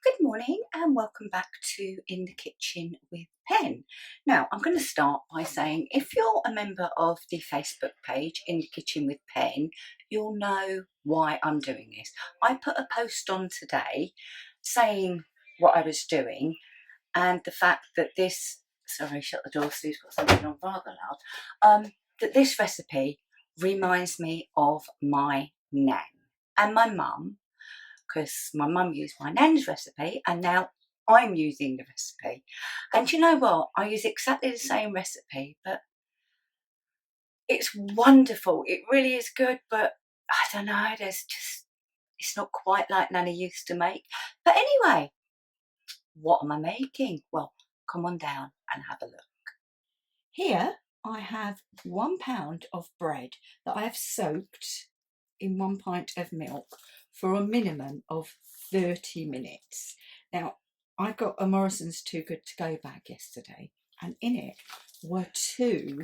Good morning and welcome back to In the Kitchen with Pen. Now, I'm going to start by saying if you're a member of the Facebook page In the Kitchen with Pen, you'll know why I'm doing this. I put a post on today saying what I was doing and the fact that this, sorry, shut the door, Sue's got something on rather loud, that this recipe reminds me of my nan and my mum, because my mum used my nan's recipe and now I'm using the recipe. And you know what? I use exactly the same recipe, but it's wonderful. It really is good, but I don't know, it's not quite like Nanny used to make. But anyway, what am I making? Well, come on down and have a look. Here I have 1 pound of bread that I have soaked in 1 pint of milk for a minimum of 30 minutes. Now, I got a Morrison's Too Good To Go bag yesterday, and in it were 2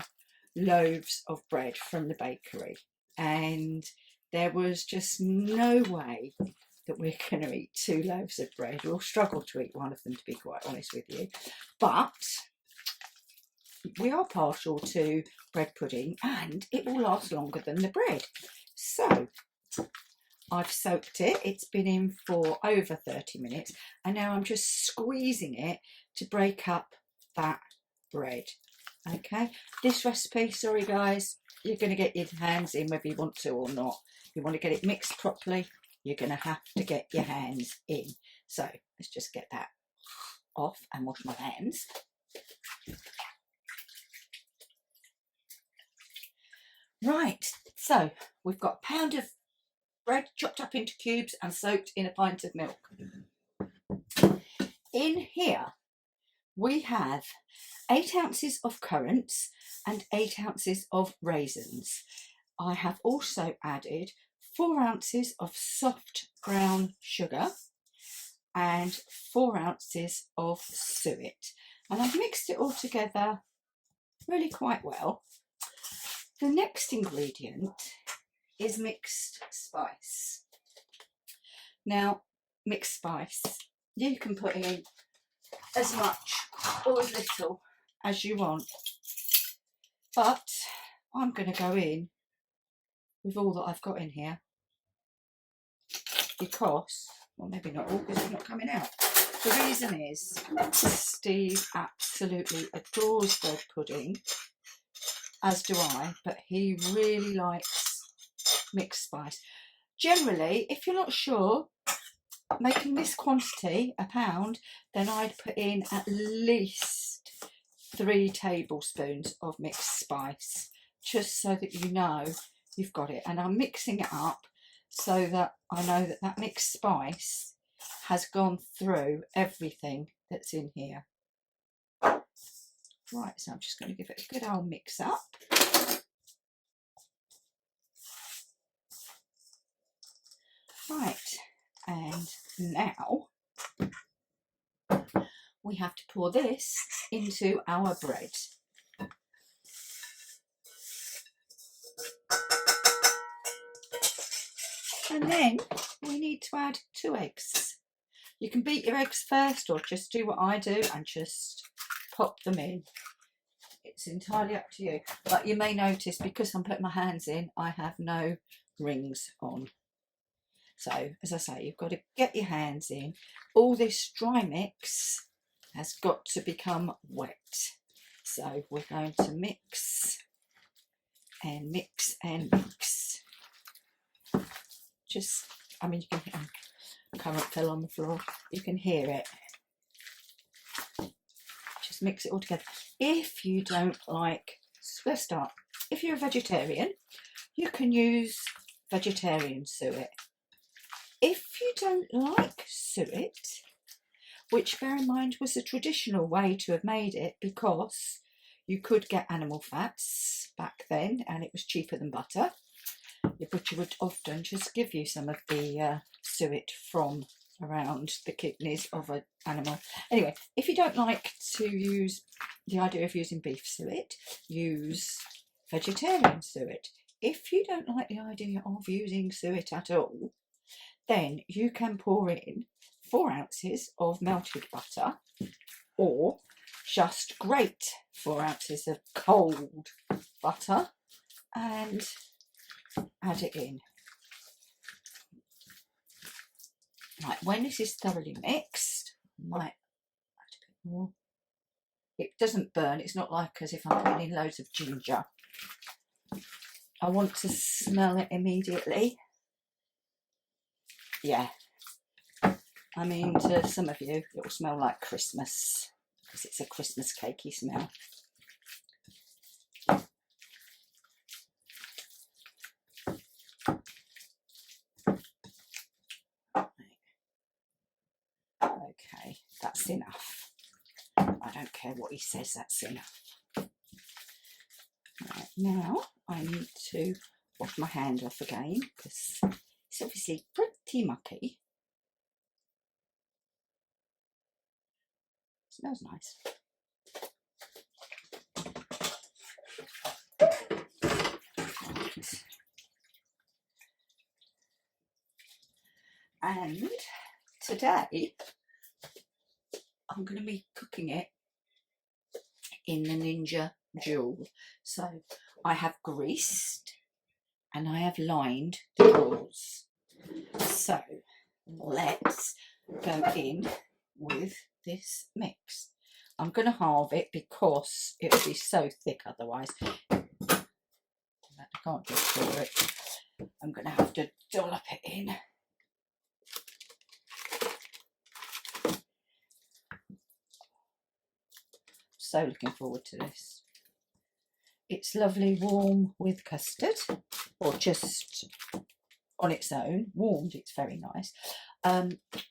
loaves of bread from the bakery, and there was just no way that we're going to eat 2 loaves of bread. We'll struggle to eat one of them, to be quite honest with you, but we are partial to bread pudding and it will last longer than the bread. So I've soaked it, it's been in for over 30 minutes, and now I'm just squeezing it to break up that bread. Okay, this recipe, sorry guys, you're going to get your hands in whether you want to or not. If you want to get it mixed properly, you're going to have to get your hands in. So let's just get that off and wash my hands. Right, so we've got a pound of bread chopped up into cubes and soaked in a pint of milk. In here we have 8 ounces of currants and 8 ounces of raisins. I have also added 4 ounces of soft brown sugar and 4 ounces of suet, and I've mixed it all together really quite well. The next ingredient is mixed spice. Now, mixed spice, you can put in as much or as little as you want, but I'm going to go in with all that I've got in here because, well, maybe not all because it's not coming out. The reason is Steve absolutely adores bread pudding, as do I, but he really likes mixed spice. Generally, if you're not sure, making this quantity, a pound, then I'd put in at least 3 tablespoons of mixed spice, just so that you know you've got it. And I'm mixing it up so that I know that that mixed spice has gone through everything that's in here. Right, so I'm just going to give it a good old mix up. Right, and now we have to pour this into our bread. And then we need to add 2 eggs. You can beat your eggs first or just do what I do and just pop them in. It's entirely up to you. But you may notice, because I'm putting my hands in, I have no rings on. So, as I say, you've got to get your hands in. All this dry mix has got to become wet. So we're going to mix and mix and mix. Just, I mean, you can, currant fell on the floor. You can hear it. Just mix it all together. If you don't like, let's start. If you're a vegetarian, you can use vegetarian suet. If you don't like suet, which bear in mind was a traditional way to have made it, because you could get animal fats back then and it was cheaper than butter. Your butcher would often just give you some of the suet from around the kidneys of an animal. Anyway, if you don't like to use the idea of using beef suet, use vegetarian suet. If you don't like the idea of using suet at all, then you can pour in 4 ounces of melted butter, or just grate 4 ounces of cold butter and add it in. Right, when this is thoroughly mixed, I might add a bit more. It doesn't burn, it's not like as if I'm putting in loads of ginger. I want to smell it immediately. Yeah, I mean, to some of you, it will smell like Christmas because it's a Christmas cakey smell. Okay, that's enough. I don't care what he says, that's enough. Right, now I need to wash my hand off again because it's obviously pretty mucky. Smells nice. And today I'm going to be cooking it in the Ninja Jewel. So I have greased and I have lined the drawers. So let's go in with this mix. I'm going to halve it because it will be so thick otherwise. I can't just pour it. I'm going to have to dollop it in. So looking forward to this. It's lovely warm with custard, or just on its own. Warmed, it's very nice.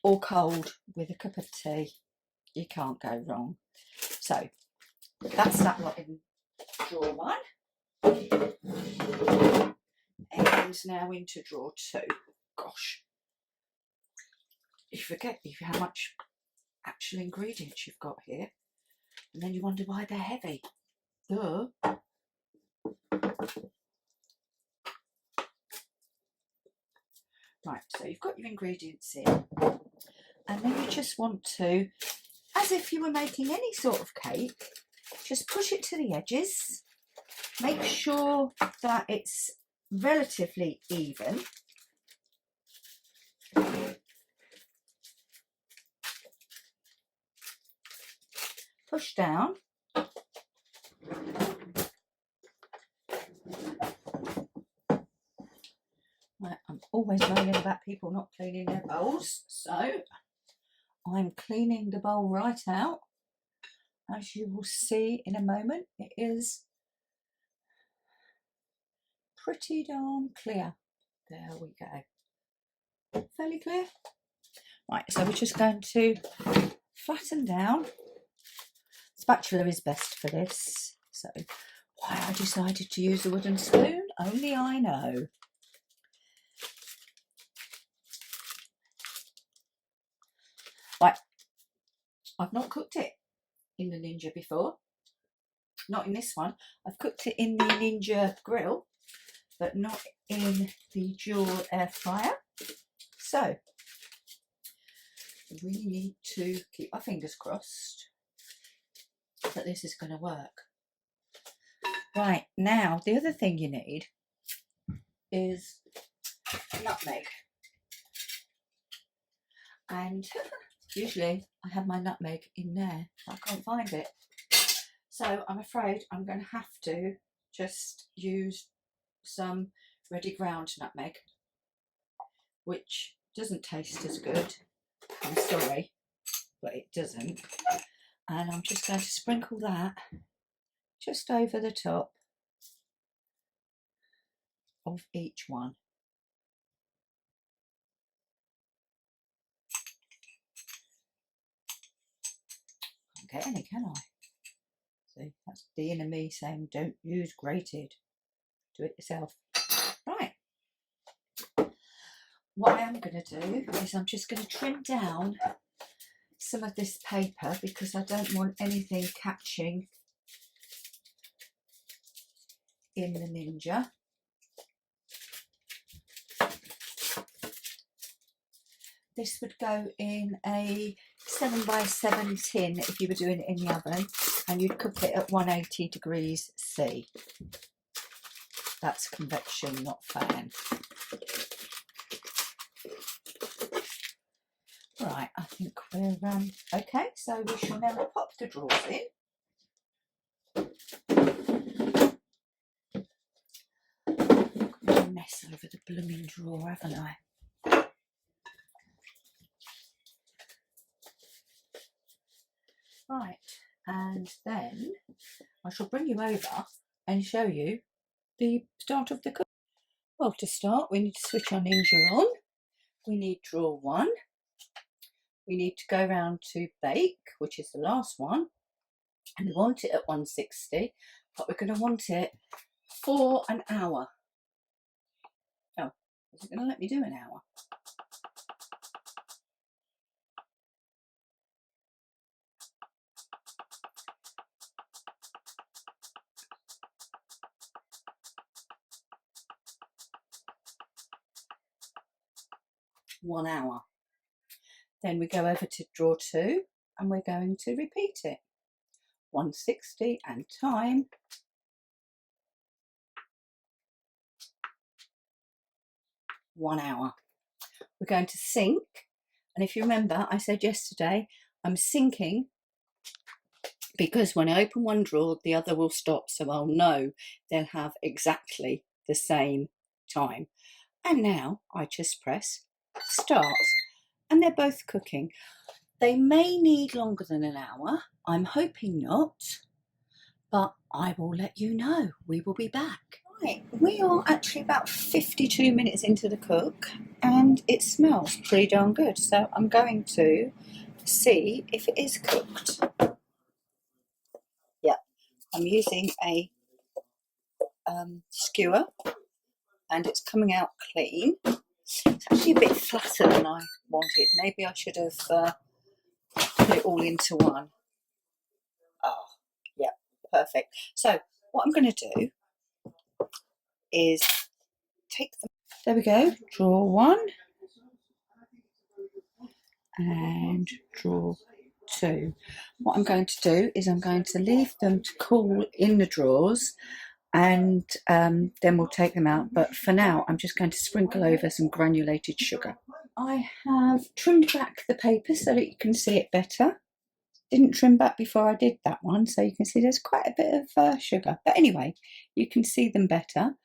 Or cold with a cup of tea. You can't go wrong. So that's that lot in drawer 1. And now into drawer 2. Gosh, you forget how much actual ingredients you've got here, and then you wonder why they're heavy. Duh. Right, so you've got your ingredients in, and then you just want to, as if you were making any sort of cake, just push it to the edges. Make sure that it's relatively even. Push down. Right, I'm always moaning about people not cleaning their bowls, so I'm cleaning the bowl right out. As you will see in a moment, it is pretty darn clear. There we go. Fairly clear. Right, so we're just going to flatten down. Spatula is best for this. So why I decided to use a wooden spoon, only I know. Right, I've not cooked it in the Ninja before. Not in this one. I've cooked it in the Ninja grill, but not in the dual air fryer. So we need to keep our fingers crossed that this is going to work. Right, now the other thing you need is nutmeg. And usually I have my nutmeg in there. I can't find it. So I'm afraid I'm going to have to just use some ready ground nutmeg, which doesn't taste as good. I'm sorry, but it doesn't. And I'm just going to sprinkle that just over the top of each one. Can't get any, can I? See, that's the inner me saying don't use grated. Do it yourself. Right. What I am going to do is I'm just going to trim down some of this paper because I don't want anything catching in the Ninja. this would go in a 7x7 tin if you were doing it in the oven, and you'd cook it at 180 degrees C. That's convection, not fan. Right, I think we're okay, so we shall now pop the drawers in. Got a mess over the blooming drawer, haven't I? Right, and then I shall bring you over and show you the start of the cook. Well, to start, we need to switch our Ninja on. We need drawer 1. We need to go round to bake, which is the last one, and we want it at 160, but we're going to want it for an hour. Oh, is it going to let me do an hour? One hour. Then we go over to drawer 2 and we're going to repeat it. 160 and time. One hour. We're going to sync, and if you remember, I said yesterday I'm syncing because when I open one drawer the other will stop, so I'll know they'll have exactly the same time. And now I just press start, and they're both cooking. They may need longer than an hour. I'm hoping not, but I will let you know. We will be back. Right, we are actually about 52 minutes into the cook and it smells pretty darn good. So I'm going to see if it is cooked. Yeah, I'm using a skewer and it's coming out clean. It's actually a bit flatter than I wanted. Maybe I should have put it all into one. Oh, yeah, perfect. So what I'm going to do is take them. There we go, draw 1 and draw 2. What I'm going to do is I'm going to leave them to cool in the drawers, and then we'll take them out, but for now I'm just going to sprinkle over some granulated sugar. I have trimmed back the paper so that you can see it better. Didn't trim back before I did that one, so you can see there's quite a bit of sugar, but anyway, you can see them better.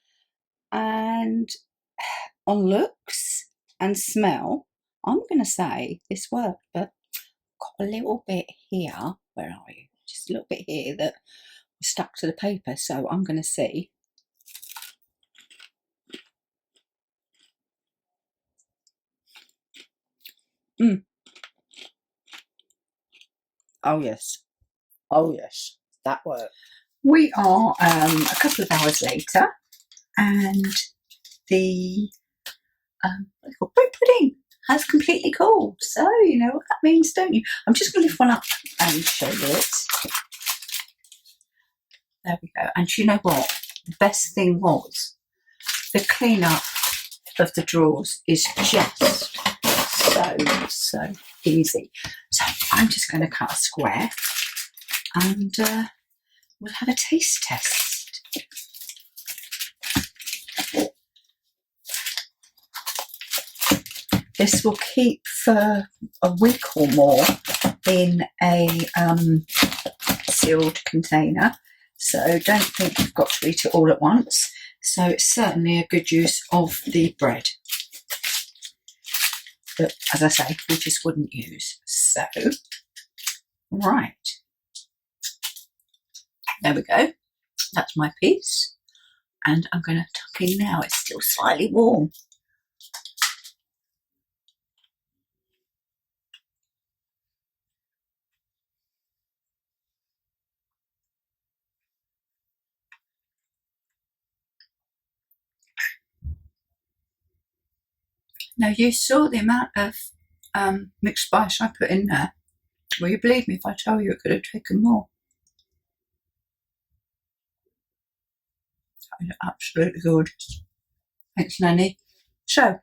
And on looks and smell, I'm going to say this worked, but got a little bit here. Where are you? Just a little bit here that was stuck to the paper, so I'm going to see. Oh yes, oh yes, that worked. We are a couple of hours later, and the bread pudding has completely cooled. So you know what that means, don't you? I'm just going to lift one up and show you it. There we go. And you know what? The best thing was the clean-up of the drawers is just so easy. So I'm just going to cut a square and we'll have a taste test. This will keep for a week or more in a sealed container, so don't think you've got to eat it all at once. So it's certainly a good use of the bread, but as I say, we just wouldn't use. So right, there we go, that's my piece, and I'm going to tuck in now. It's still slightly warm. Now you saw the amount of mixed spice I put in there. Will you believe me if I tell you it could have taken more? Absolutely gorgeous. Thanks, Nanny. So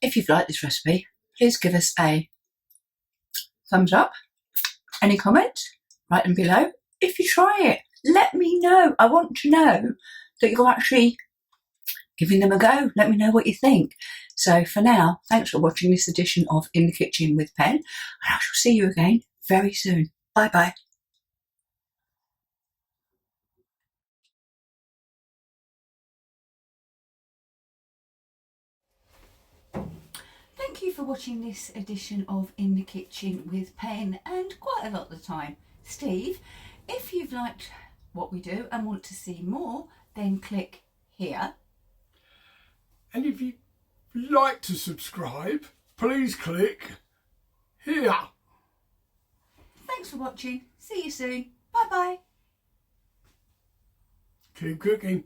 If you've liked this recipe, please give us a thumbs up. Any comments? Write them below. If you try it, let me know. I want to know that you're actually giving them a go. Let me know what you think. So for now, thanks for watching this edition of In the Kitchen with Pen, and I shall see you again very soon. Bye bye. Thank you for watching this edition of In the Kitchen with Pen, and quite a lot of the time, Steve. If you've liked what we do and want to see more, then click here. And if you'd like to subscribe, please click here. Thanks for watching. See you soon. Bye bye. Keep cooking.